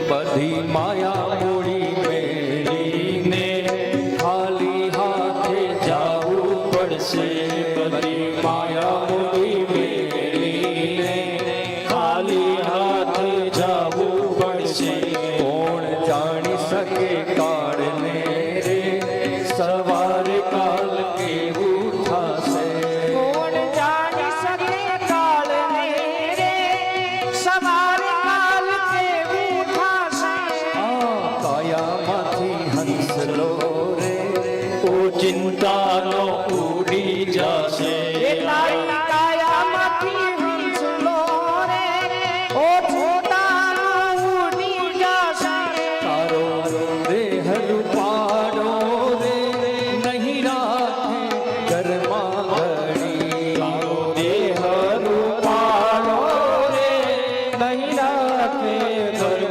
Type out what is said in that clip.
બધી માયા મૂડી મેળીને ખાલી હાથે જાવું પડશે. બધી માયા મૂડી મેળીને ખાલી હાથે જાવું પડશે. કોણ જાણી શકે કાળને રે સવારે કાલ કેવું થશે. કોણ જાણી શકે કાળને રે સવારે કાલ કેવું થશે. કાયામાંથી હંસલો રે ઓ ચિંતાનો ઉડી જશે. કાયામાંથી હંસલો રે ઓ ચિંતાનો ઉડી જશે. તારો દેહ રૂપાળો રે નહીં રાખે ઘરમાં ઘડી. તારો દેહ રૂપાળો રે નહીં રાખે ઘર